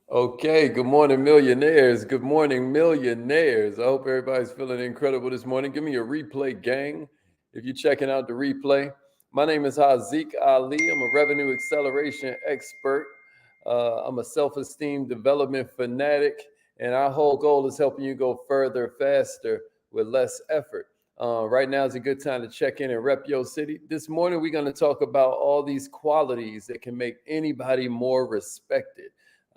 Okay, good morning, millionaires. Good morning, millionaires. I hope everybody's feeling incredible this morning. Give me a replay, gang. If you're checking out the replay, my name is Haziq Ali. I'm a revenue acceleration expert. I'm a self esteem development fanatic, and our whole goal is helping you go further, faster, with less effort. Right now is a good time to check in and rep your city. This morning, we're going to talk about all these qualities that can make anybody more respected.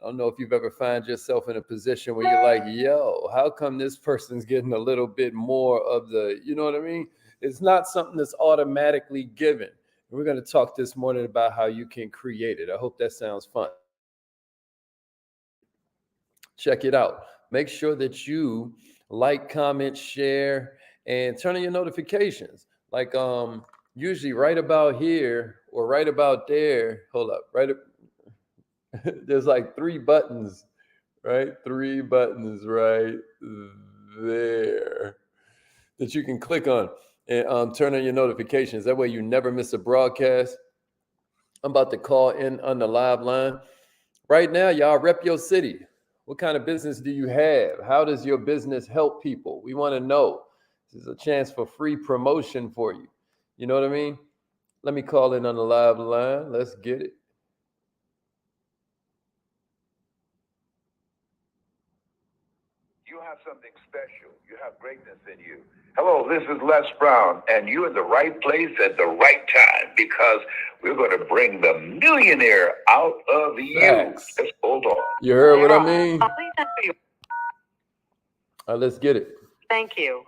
I don't know if you've ever found yourself in a position where you're like, yo, how come this person's getting a little bit more of the, you know what I mean? It's not something that's automatically given. We're going to talk this morning about how you can create it. I hope that sounds fun. Check it out. Make sure that you like, comment, share, and turn on your notifications. Like usually right about here or right about there. Hold up, right. There's like three buttons, right? Three buttons right there that you can click on and turn on your notifications. That way you never miss a broadcast. I'm about to call in on the live line. Right now, y'all rep your city. What kind of business do you have? How does your business help people? We want to know. This is a chance for free promotion for you. You know what I mean? Let me call in on the live line. Let's get it. You have something special. You have greatness in you. Hello, this is Les Brown, and you're in the right place at the right time because we're going to bring the millionaire out of you. Facts. Just hold on. You heard what I mean? Let's get it. Thank you.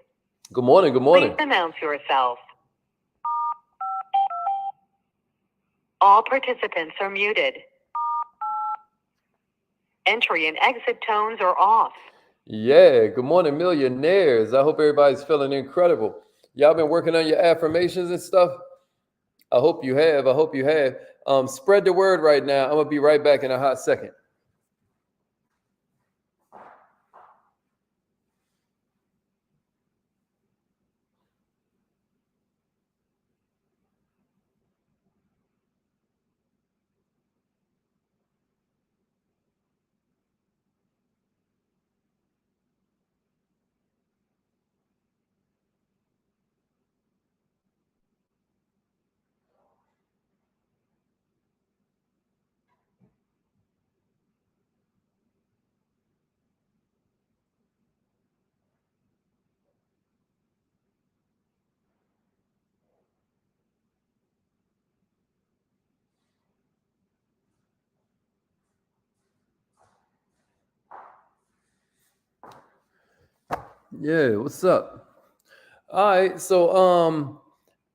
Good morning. Good morning. Please announce yourself. All participants are muted. Entry and exit tones are off. Yeah, good morning, millionaires. I hope everybody's feeling incredible. Y'all been working on your affirmations and stuff? I hope you have. I hope you have. Spread the word right now. I'm going to be right back in a hot second. Yeah, what's up? All right, so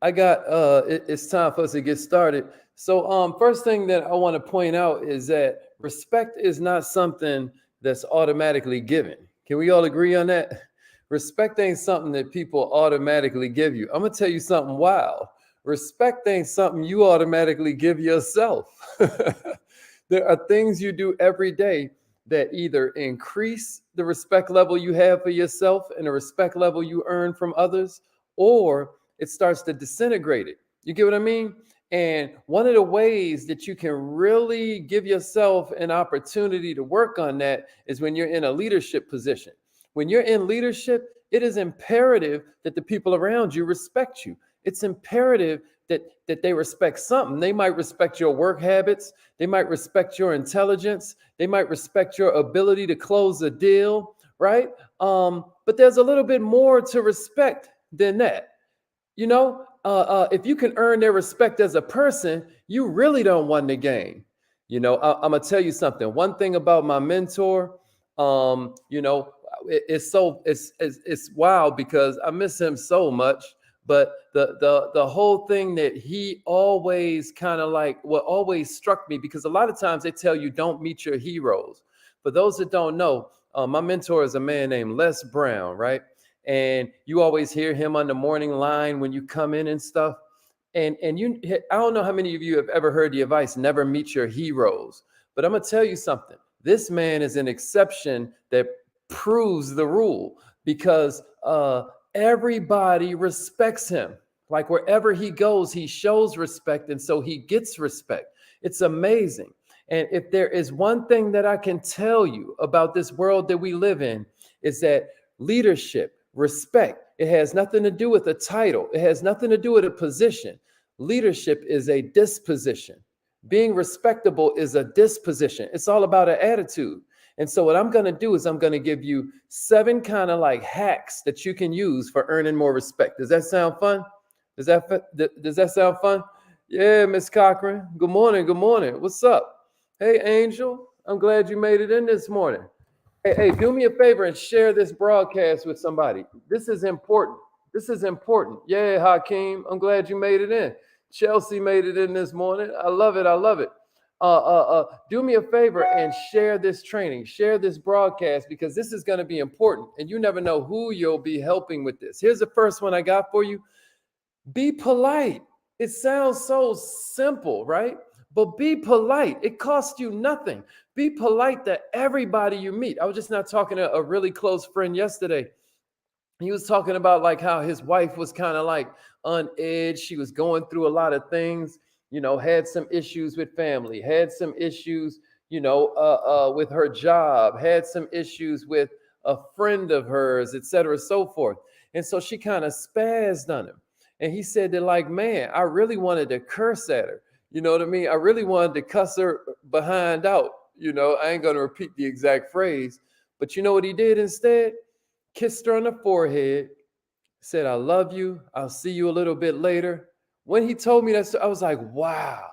I got it's time for us to get started. So first thing that I want to point out is that respect is not something that's automatically given. Can we all agree on that? Respect ain't something that people automatically give you. I'm gonna tell you something wild. Respect ain't something you automatically give yourself. There are things you do every day that either increase the respect level you have for yourself and the respect level you earn from others, or it starts to disintegrate it. You get what I mean? And one of the ways that you can really give yourself an opportunity to work on that is when you're in a leadership position. When you're in leadership, it is imperative that the people around you respect you. It's imperative that they respect something. They might respect your work habits. They might respect your intelligence. They might respect your ability to close a deal, right? But there's a little bit more to respect than that. You know, if you can earn their respect as a person, you really don't win the game. You know, I'm gonna tell you something. One thing about my mentor, you know, it's wild because I miss him so much. But the whole thing that he always kind of like what always struck me, because a lot of times they tell you don't meet your heroes. For those that don't know, my mentor is a man named Les Brown, right? And you always hear him on the morning line when you come in and stuff. And you, I don't know how many of you have ever heard the advice, never meet your heroes. But I'm gonna tell you something. This man is an exception that proves the rule, because everybody respects him. Like wherever he goes, he shows respect, and so he gets respect. It's amazing. And if there is one thing that I can tell you about this world that we live in, is that leadership, respect, it has nothing to do with a title. It has nothing to do with a position. Leadership is a disposition. Being respectable is a disposition. It's all about an attitude. And so what I'm going to do is I'm going to give you 7 kind of like hacks that you can use for earning more respect. Does that sound fun? Does that sound fun? Yeah, Miss Cochran. Good morning. Good morning. What's up? Hey, Angel. I'm glad you made it in this morning. Hey, do me a favor and share this broadcast with somebody. This is important. This is important. Yeah, Hakeem. I'm glad you made it in. Chelsea made it in this morning. I love it. I love it. Do me a favor and share this training, share this broadcast, because this is going to be important and you never know who you'll be helping with this. Here's the first one I got for you. Be polite. It sounds so simple, right? But be polite. It costs you nothing. Be polite to everybody you meet. I was just not talking to a really close friend yesterday. He was talking about like how his wife was kind of like on edge. She was going through a lot of things, had some issues with family, had some issues, with her job, had some issues with a friend of hers, et cetera, so forth. And so she kind of spazzed on him. And he said that like, man, I really wanted to curse at her. You know what I mean? I really wanted to cuss her behind out. I ain't going to repeat the exact phrase, but you know what he did instead? Kissed her on the forehead, said, I love you. I'll see you a little bit later. When he told me that, I was like, wow.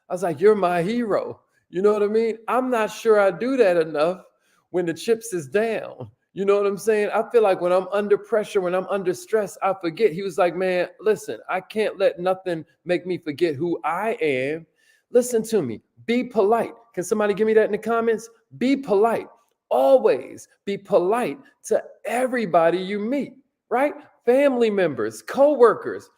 I was like, you're my hero. You know what I mean? I'm not sure I do that enough when the chips is down. You know what I'm saying? I feel like when I'm under pressure, when I'm under stress, I forget. He was like, man, listen, I can't let nothing make me forget who I am. Listen to me. Be polite. Can somebody give me that in the comments? Be polite. Always be polite to everybody you meet, right? Family members, co-workers,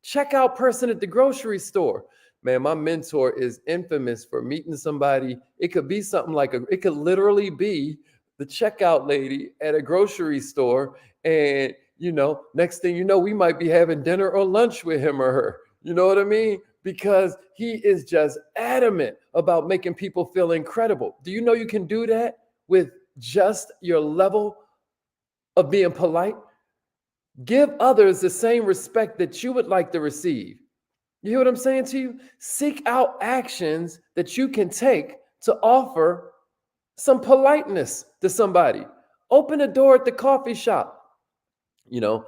checkout person at the grocery store. Man, my mentor is infamous for meeting somebody. It could be something like it could literally be the checkout lady at a grocery store. And, next thing you know, we might be having dinner or lunch with him or her. You know what I mean? Because he is just adamant about making people feel incredible. Do you know you can do that with just your level of being polite? Give others the same respect that you would like to receive. You hear what I'm saying to you? Seek out actions that you can take to offer some politeness to somebody. Open a door at the coffee shop. But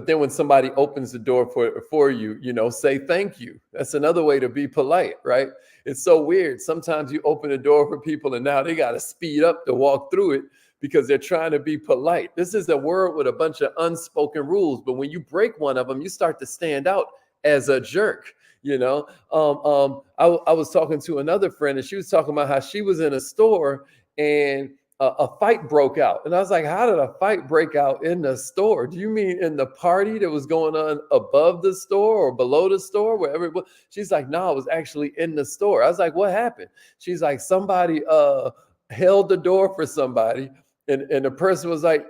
then when somebody opens the door for you, say thank you. That's another way to be polite, right? It's so weird. Sometimes you open a door for people and now they got to speed up to walk through it because they're trying to be polite. This is a world with a bunch of unspoken rules, but when you break one of them, you start to stand out as a jerk. I was talking to another friend and she was talking about how she was in a store and a fight broke out. And I was like, how did a fight break out in the store? Do you mean in the party that was going on above the store or below the store, wherever it was? She's like, no, it was actually in the store. I was like, what happened? She's like, somebody held the door for somebody. And the person was like,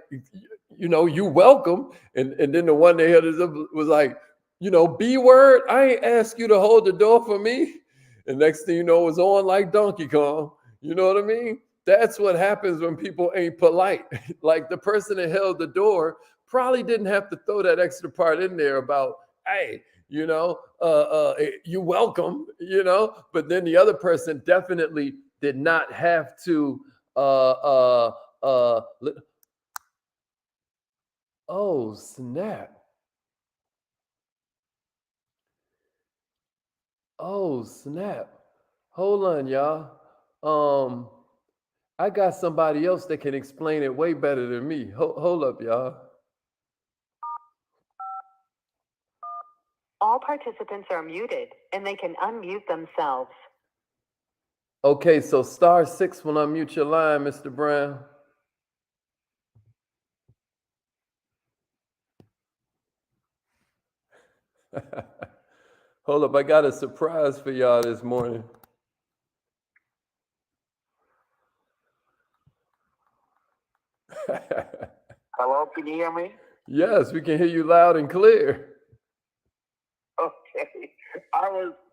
you welcome. And then the one they held was like, B word, I ain't asked you to hold the door for me. And next thing you know, it was on like Donkey Kong. You know what I mean? That's what happens when people ain't polite. Like the person that held the door probably didn't have to throw that extra part in there about, hey, you welcome, but then the other person definitely did not have to, oh, snap. Oh, snap. Hold on, y'all. I got somebody else that can explain it way better than me. Hold up, y'all. All participants are muted and they can unmute themselves. Okay, so *6 will unmute your line, Mr. Brown. Hold up, I got a surprise for y'all this morning. Hello, can you hear me? Yes, we can hear you loud and clear. Okay. I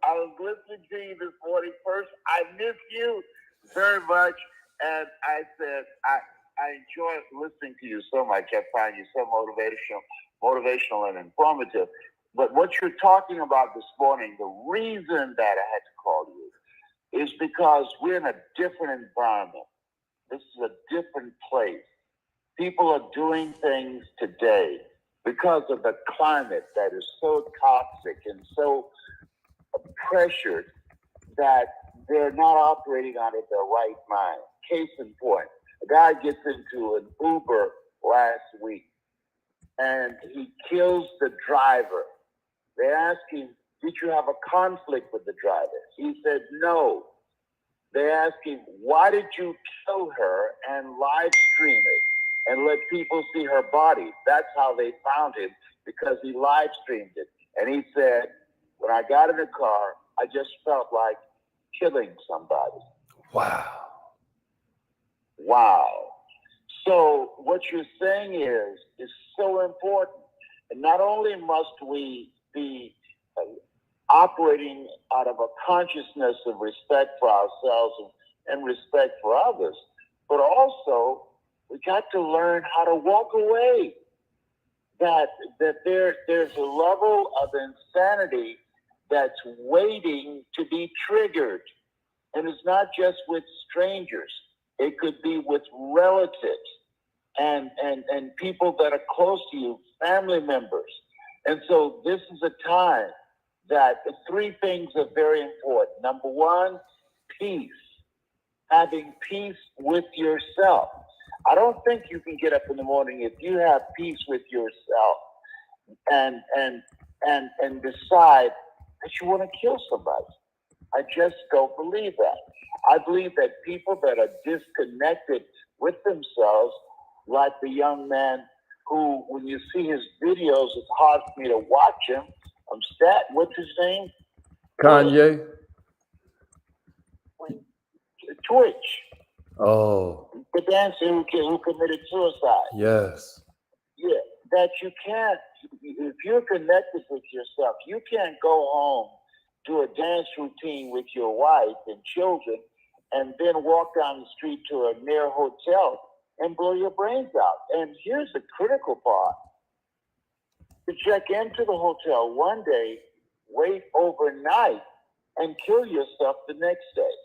I was listening to you this morning. First, I miss you very much, and I said I enjoy listening to you so much. I find you so motivational and informative. But what you're talking about this morning, the reason that I had to call you is because we're in a different environment. This is a different place. People are doing things today because of the climate that is so toxic and so pressured that they're not operating out of their right mind. Case in point, a guy gets into an Uber last week and he kills the driver. They ask him, did you have a conflict with the driver? He said, no. They ask him, why did you kill her and live stream it and let people see her body? That's how they found him, because he live streamed it. And he said, when I got in the car, I just felt like killing somebody. Wow. Wow. So what you're saying is so important. And not only must we be operating out of a consciousness of respect for ourselves and respect for others, but also we got to learn how to walk away. That there's a level of insanity that's waiting to be triggered. And it's not just with strangers. It could be with relatives and people that are close to you, family members. And so this is a time that the three things are very important. Number one, peace. Having peace with yourself. I don't think you can get up in the morning if you have peace with yourself and decide that you want to kill somebody. I just don't believe that. I believe that people that are disconnected with themselves, like the young man who, when you see his videos, it's hard for me to watch him. What's his name? Kanye. Twitch. Oh. The dancer who committed suicide. Yes. Yeah, that you can't, if you're connected with yourself, you can't go home, do a dance routine with your wife and children, and then walk down the street to a near hotel and blow your brains out. And here's the critical part. To check into the hotel one day, wait overnight, and kill yourself the next day.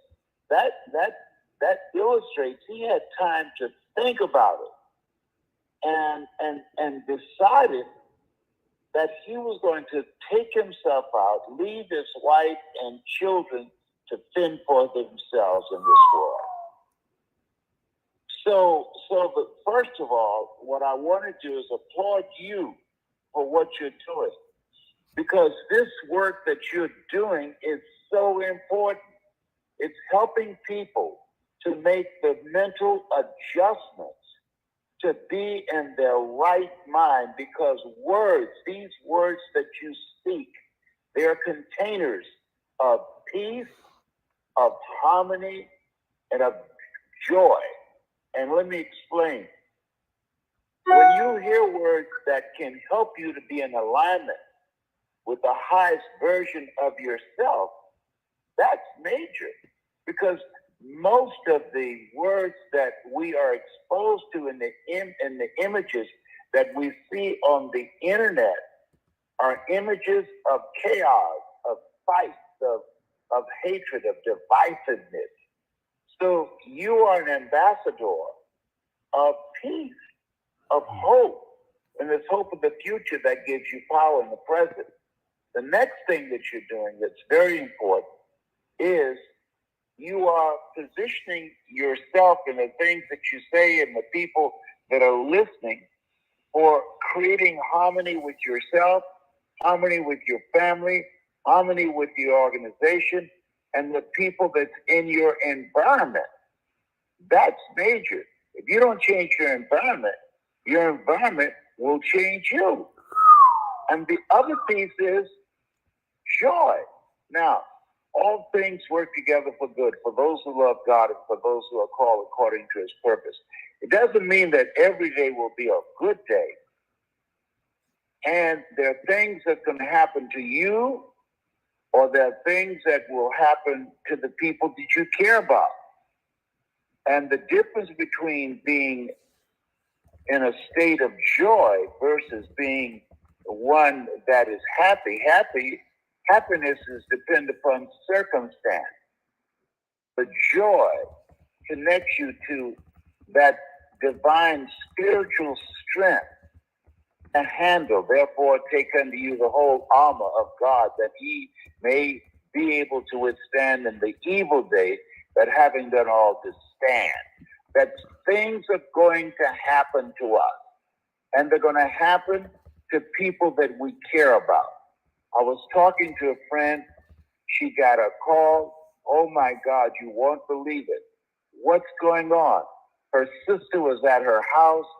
That illustrates he had time to think about it and decided that he was going to take himself out, leave his wife and children to fend for themselves in this world. But first of all, what I want to do is applaud you for what you're doing, because this work that you're doing is so important. It's helping people to make the mental adjustments to be in their right mind, because these words that you speak, they're containers of peace, of harmony, and of joy. And let me explain. When you hear words that can help you to be in alignment with the highest version of yourself, that's major, because most of the words that we are exposed to in the images that we see on the internet are images of chaos, of fights, of hatred, of divisiveness. So you are an ambassador of peace, of hope, and this hope of the future that gives you power in the present. The next thing that you're doing that's very important is you are positioning yourself and the things that you say and the people that are listening for creating harmony with yourself, harmony with your family, harmony with your organization, and the people that's in your environment. That's major. If you don't change your environment will change you. And the other piece is joy. Now, all things work together for good, for those who love God and for those who are called according to his purpose. It doesn't mean that every day will be a good day. And there are things that can happen to you or there are things that will happen to the people that you care about. And the difference between being in a state of joy versus being one that is happiness is dependent upon circumstance. But joy connects you to that divine spiritual strength to handle, therefore take unto you the whole armor of God, that ye may be able to withstand in the evil day, that having done all to stand. That things are going to happen to us, and they're going to happen to people that we care about. I was talking to a friend. She got a call. Oh my God, you won't believe it. What's going on? Her sister was at her house.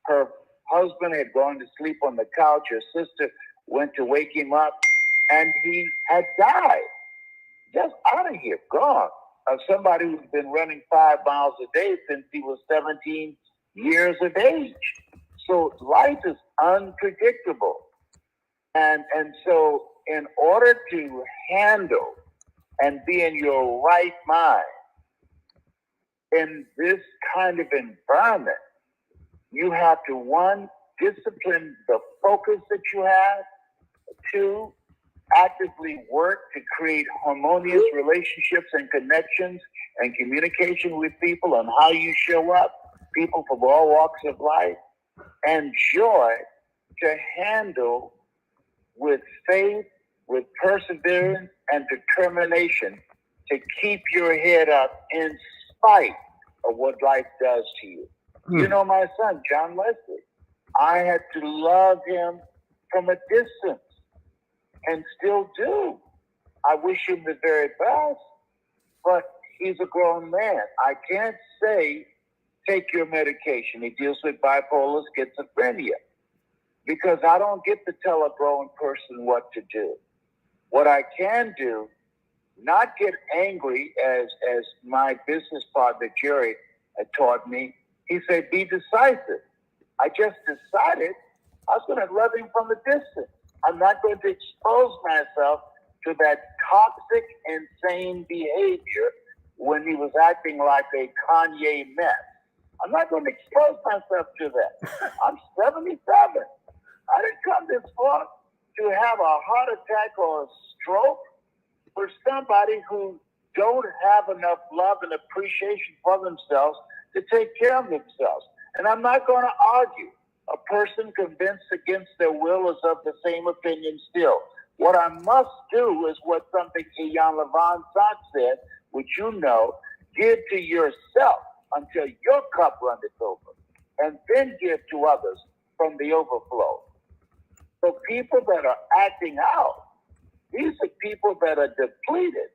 Her husband had gone to sleep on the couch. Her sister went to wake him up, and he had died. Just out of here, gone. Somebody who's been running 5 miles a day since he was 17 years of age. So life is unpredictable. And so in order to handle and be in your right mind in this kind of environment, you have to, 1, discipline the focus that you have, 2, actively work to create harmonious relationships and connections and communication with people on how you show up, people from all walks of life, and joy to handle with faith, with perseverance and determination to keep your head up in spite of what life does to you. You know my son, John Leslie. I had to love him from a distance, and still do. I wish him the very best, but he's a grown man. I can't say, take your medication. He deals with bipolar schizophrenia, because I don't get to tell a grown person what to do. What I can do, not get angry, as my business partner, Jerry, had taught me. He said, be decisive. I just decided I was going to love him from a distance. I'm not going to expose myself to that toxic, insane behavior when he was acting like a Kanye mess. I'm not going to expose myself to that. I'm 77. I didn't come this far to have a heart attack or a stroke for somebody who don't have enough love and appreciation for themselves to take care of themselves. And I'm not going to argue. A person convinced against their will is of the same opinion still. What I must do is what something Ian Levon Sachs said, which you know, give to yourself until your cup runneth over, and then give to others from the overflow. So people that are acting out, these are people that are depleted.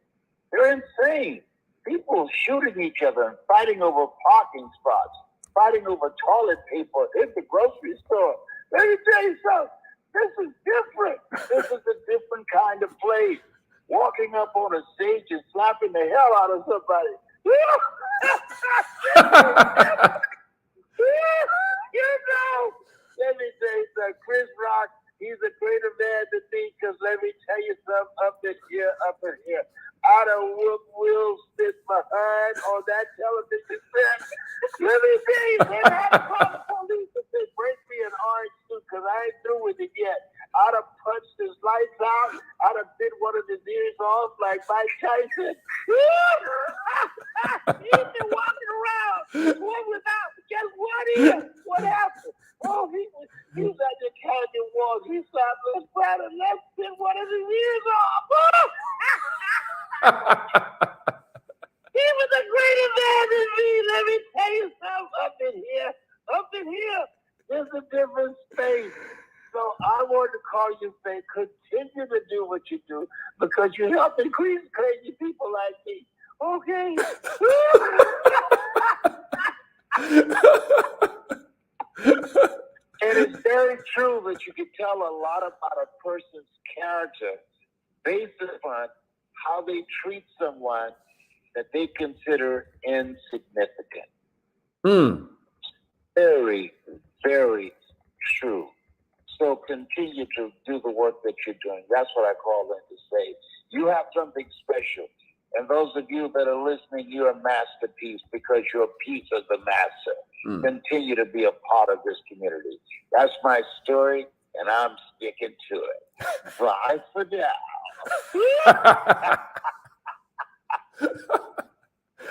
They're insane. People shooting each other and fighting over parking spots, fighting over toilet paper in the grocery store. Let me tell you something. This is different. This is a different kind of place. Walking up on a stage and slapping the hell out of somebody. You know, let me tell you something. Chris Rock, he's a greater man than me, because let me tell you something, up in here. I'd have whooped Will Smith behind on that television set. Let me tell you, they had to call the police and say, bring me an orange suit, because I ain't through with it yet. I'd have punched his lights out. I'd have bit one of his ears off like Mike Tyson. He's been walking around, one without. Guess what is? What happened? Oh, he was at the Academy Awards. He saw Les Brown and let's bit one of his ears off. He was a greater man than me. Let me tell you something. Up in here, there's a different space. So I wanted to call you and say, continue to do what you do, because you help increase crazy people like me. Okay. And it's very true that you can tell a lot about a person's character based upon how they treat someone that they consider insignificant. Very, very true. So continue to do the work that you're doing. That's what I call them to say. You have something special. And those of you that are listening, you're a masterpiece because you're a piece of the master. Continue to be a part of this community. That's my story, and I'm sticking to it. Bye for now.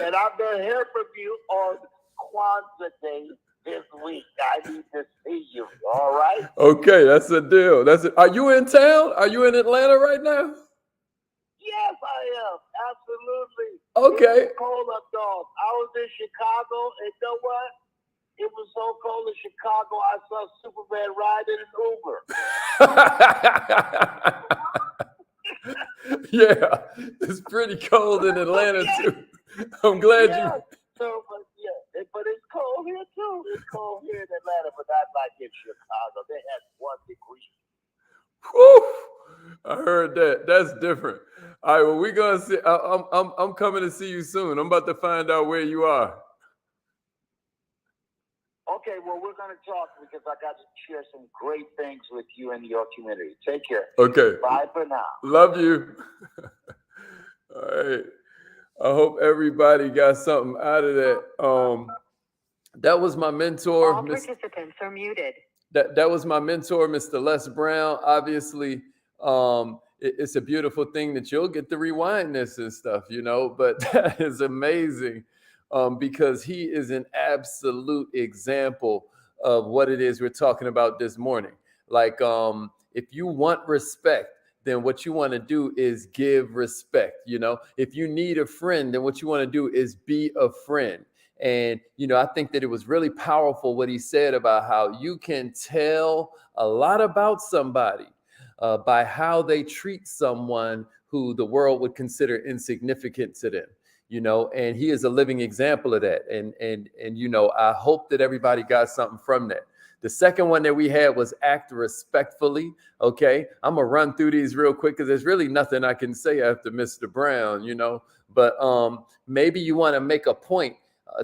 And I'm going to hear from you on Kwanzaa Day this week. I need to see you. All right? Okay, that's a deal. That's it. Are you in town? Are you in Atlanta right now? Yes, I am. Absolutely. Okay. It's cold up, dog. I was in Chicago, and you know what? It was so cold in Chicago, I saw Superman riding an Uber. Yeah, it's pretty cold in Atlanta too. I'm glad Yeah. So, but it's cold here too. It's cold here in Atlanta, but not like in Chicago. They had 1 degree. Whew, I heard that. That's different. All right, well, we're gonna see. I'm coming to see you soon. I'm about to find out where you are. Okay, well, we're going to talk because I got to share some great things with you and your community. Take care. Okay. Bye for now. Love you. All right. I hope everybody got something out of that. That was my mentor. All participants are muted. That was my mentor, Mr. Les Brown. Obviously, it's a beautiful thing that you'll get to rewind this and stuff, but that is amazing because he is an absolute example of what it is we're talking about this morning. Like, if you want respect, then what you want to do is give respect. If you need a friend, then what you want to do is be a friend. And, I think that it was really powerful what he said about how you can tell a lot about somebody by how they treat someone who the world would consider insignificant to them, and he is a living example of that. And I hope that everybody got something from that. The second one that we had was act respectfully. Okay, I'm gonna run through these real quick because there's really nothing I can say after Mr. Brown, but maybe you want to make a point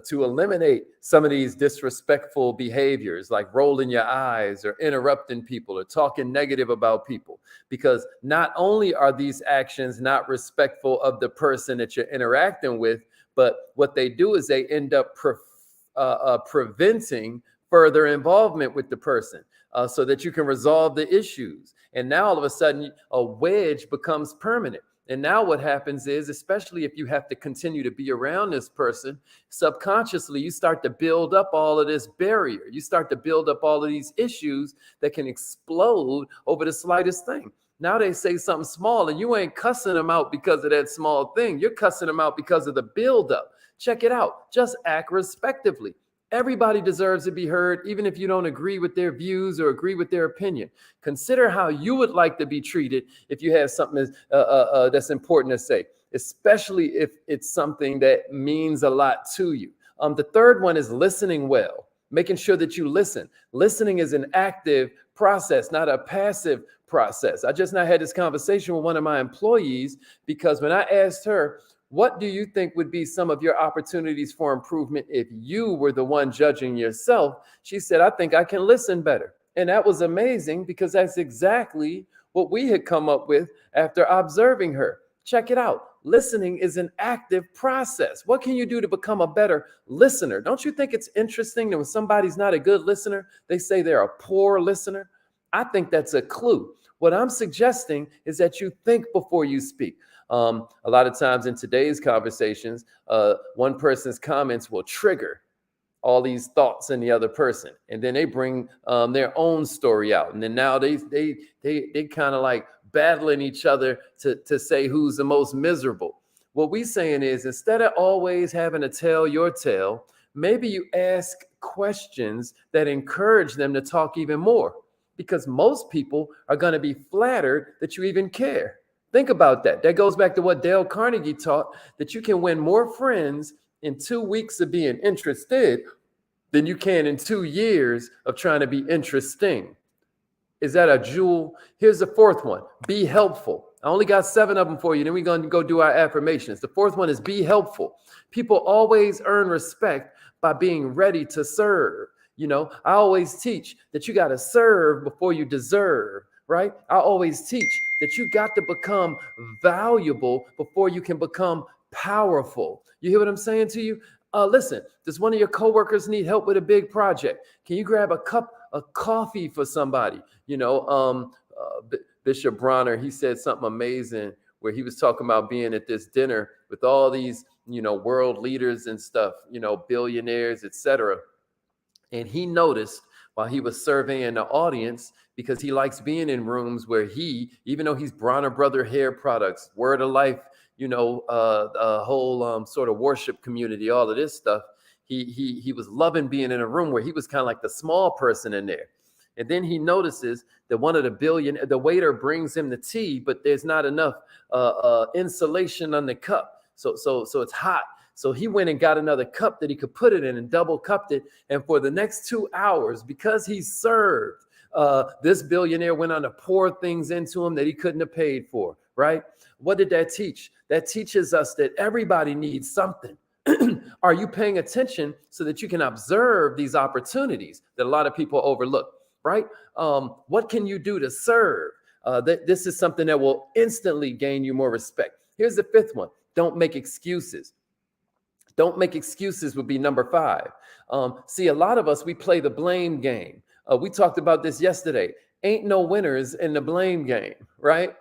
to eliminate some of these disrespectful behaviors like rolling your eyes or interrupting people or talking negative about people, because not only are these actions not respectful of the person that you're interacting with, but what they do is they end up preventing further involvement with the person so that you can resolve the issues. And now all of a sudden a wedge becomes permanent. And now what happens is, especially if you have to continue to be around this person, subconsciously, you start to build up all of this barrier. You start to build up all of these issues that can explode over the slightest thing. Now they say something small and you ain't cussing them out because of that small thing. You're cussing them out because of the buildup. Check it out. Just act respectively. Everybody deserves to be heard, even if you don't agree with their views or agree with their opinion. Consider how you would like to be treated if you have something that's important to say, especially if it's something that means a lot to you. The third one is listening well, making sure that you listen. Listening is an active process, not a passive process. I just now had this conversation with one of my employees because when I asked her, what do you think would be some of your opportunities for improvement if you were the one judging yourself? She said, I think I can listen better. And that was amazing because that's exactly what we had come up with after observing her. Check it out. Listening is an active process. What can you do to become a better listener? Don't you think it's interesting that when somebody's not a good listener, they say they're a poor listener? I think that's a clue. What I'm suggesting is that you think before you speak. A lot of times in today's conversations, one person's comments will trigger all these thoughts in the other person, and then they bring their own story out, and then now they kind of like battling each other to say who's the most miserable. What we saying is, instead of always having to tell your tale, maybe you ask questions that encourage them to talk even more, because most people are going to be flattered that you even care. Think about that. That goes back to what Dale Carnegie taught, that you can win more friends in 2 weeks of being interested than you can in 2 years of trying to be interesting. Is that a jewel? Here's the fourth one. Be helpful. I only got 7 of them for you. Then we're going to go do our affirmations. The fourth one is be helpful. People always earn respect by being ready to serve. I always teach that you got to serve before you deserve. right? I always teach that you got to become valuable before you can become powerful. You hear what I'm saying to you? Listen, does one of your coworkers need help with a big project? Can you grab a cup of coffee for somebody? Bishop Bronner, he said something amazing where he was talking about being at this dinner with all these, world leaders and stuff, billionaires, etc. And he noticed while he was surveying the audience, because he likes being in rooms where even though he's Bronner Brother Hair Products, Word of Life, a whole sort of worship community, all of this stuff, he was loving being in a room where he was kind of like the small person in there. And then he notices that one of the waiter brings him the tea, but there's not enough insulation on the cup. So it's hot. So he went and got another cup that he could put it in and double cupped it. And for the next 2 hours, because he served, this billionaire went on to pour things into him that he couldn't have paid for, right? What did that teach? That teaches us that everybody needs something. Are you paying attention so that you can observe these opportunities that a lot of people overlook, right? What can you do to serve? This is something that will instantly gain you more respect. Here's the fifth one. Don't make excuses. Don't make excuses would be number 5. See, a lot of us, we play the blame game. We talked about this yesterday. Ain't no winners in the blame game, right?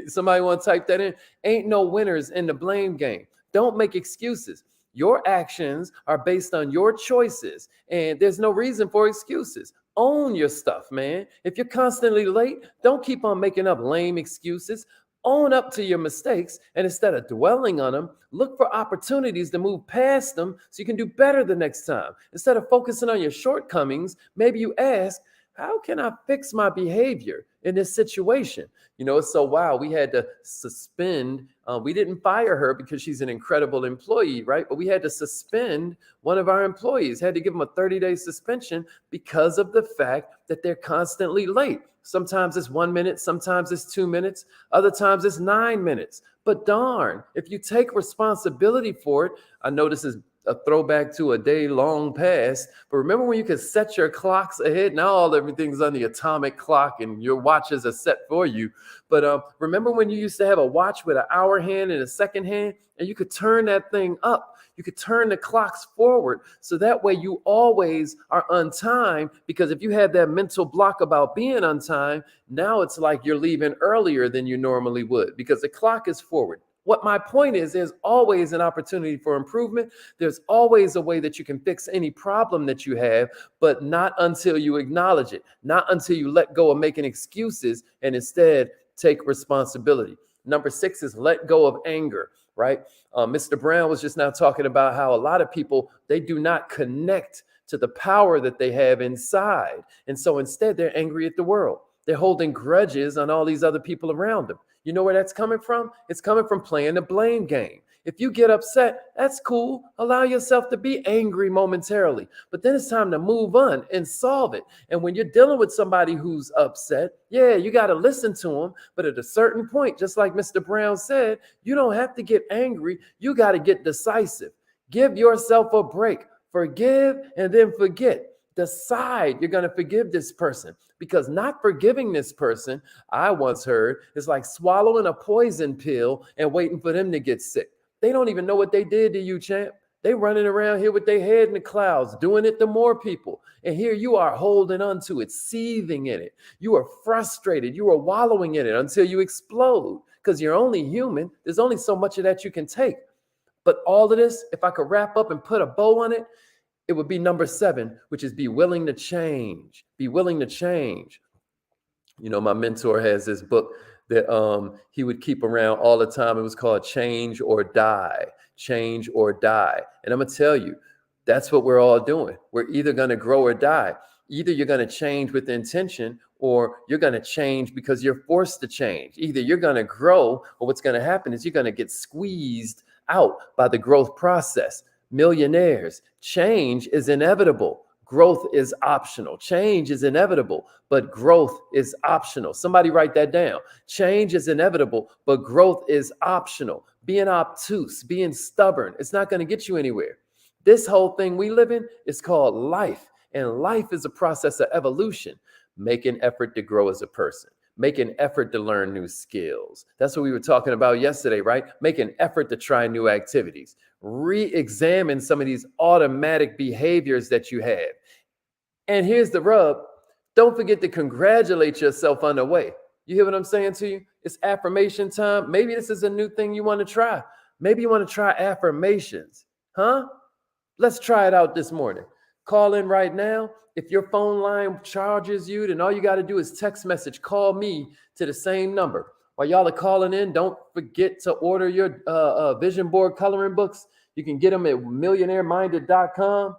Somebody want to type that in? Ain't no winners in the blame game. Don't make excuses. Your actions are based on your choices, and there's no reason for excuses. Own your stuff, man. If you're constantly late, don't keep on making up lame excuses. Own up to your mistakes, and instead of dwelling on them, look for opportunities to move past them so you can do better the next time. Instead of focusing on your shortcomings, maybe you ask, how can I fix my behavior in this situation? It's so wild. We had to suspend. We didn't fire her because she's an incredible employee, right? But we had to suspend one of our employees, had to give them a 30-day suspension because of the fact that they're constantly late. Sometimes it's 1 minute, sometimes it's 2 minutes, other times it's 9 minutes. But darn, if you take responsibility for it, I know this is a throwback to a day long past, but remember when you could set your clocks ahead? Now everything's on the atomic clock and your watches are set for you. But remember when you used to have a watch with an hour hand and a second hand, and you could turn that thing up? You could turn the clocks forward, so that way you always are on time, because if you had that mental block about being on time, now it's like you're leaving earlier than you normally would because the clock is forward. What my point is, there's always an opportunity for improvement. There's always a way that you can fix any problem that you have, but not until you acknowledge it, not until you let go of making excuses and instead take responsibility. Number 6 is let go of anger, right? Mr. Brown was just now talking about how a lot of people, they do not connect to the power that they have inside. And so instead, they're angry at the world. They're holding grudges on all these other people around them. You know where that's coming from? It's coming from playing the blame game. If you get upset, that's cool. Allow yourself to be angry momentarily, but then it's time to move on and solve it. And when you're dealing with somebody who's upset, yeah, you got to listen to them. But at a certain point, just like Mr. Brown said, you don't have to get angry. You got to get decisive. Give yourself a break. Forgive and then forget. Decide you're going to forgive this person, because not forgiving this person, I once heard, is like swallowing a poison pill and waiting for them to get sick. They don't even know what they did to you, champ. They running around here with their head in the clouds, doing it to more people. And here you are holding on to it, seething in it. You are frustrated. You are wallowing in it until you explode, because you're only human. There's only so much of that you can take. But all of this, if I could wrap up and put a bow on it, it would be number 7, which is be willing to change. Be willing to change. My mentor has this book that he would keep around all the time. It was called Change or Die. Change or Die. And I'm going to tell you, that's what we're all doing. We're either going to grow or die. Either you're going to change with intention, or you're going to change because you're forced to change. Either you're going to grow, or what's going to happen is you're going to get squeezed out by the growth process. Millionaires, change is inevitable. Growth is optional. Change is inevitable, but growth is optional. Somebody write that down. Change is inevitable, but growth is optional. Being obtuse, being stubborn, it's not going to get you anywhere. This whole thing we live in is called life, and life is a process of evolution. Make an effort to grow as a person. Make an effort to learn new skills. That's what we were talking about yesterday, right? Make an effort to try new activities. Re-examine some of these automatic behaviors that you have. And here's the rub. Don't forget to congratulate yourself on the way. You hear what I'm saying to you? It's affirmation time. Maybe this is a new thing you want to try. Maybe you want to try affirmations. Huh? Let's try it out this morning. Call in right now. If your phone line charges you, then all you got to do is text message, call me to the same number. While y'all are calling in, don't forget to order your vision board coloring books. You can get them at millionaireminded.com.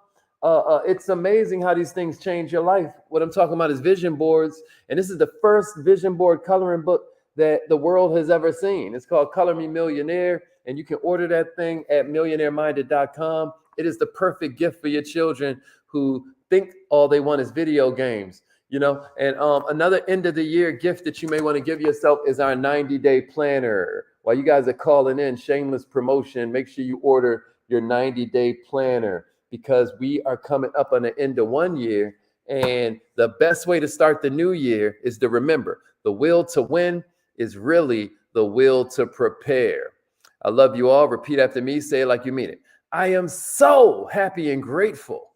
It's amazing how these things change your life. What I'm talking about is vision boards. And this is the first vision board coloring book that the world has ever seen. It's called Color Me Millionaire. And you can order that thing at millionaireminded.com. It is the perfect gift for your children who think all they want is video games, you know. And another end of the year gift that you may want to give yourself is our 90-day planner. While you guys are calling in, shameless promotion, make sure you order your 90-day planner, because we are coming up on the end of 1 year. And the best way to start the new year is to remember the will to win is really the will to prepare. I love you all. Repeat after me. Say it like you mean it. I am so happy and grateful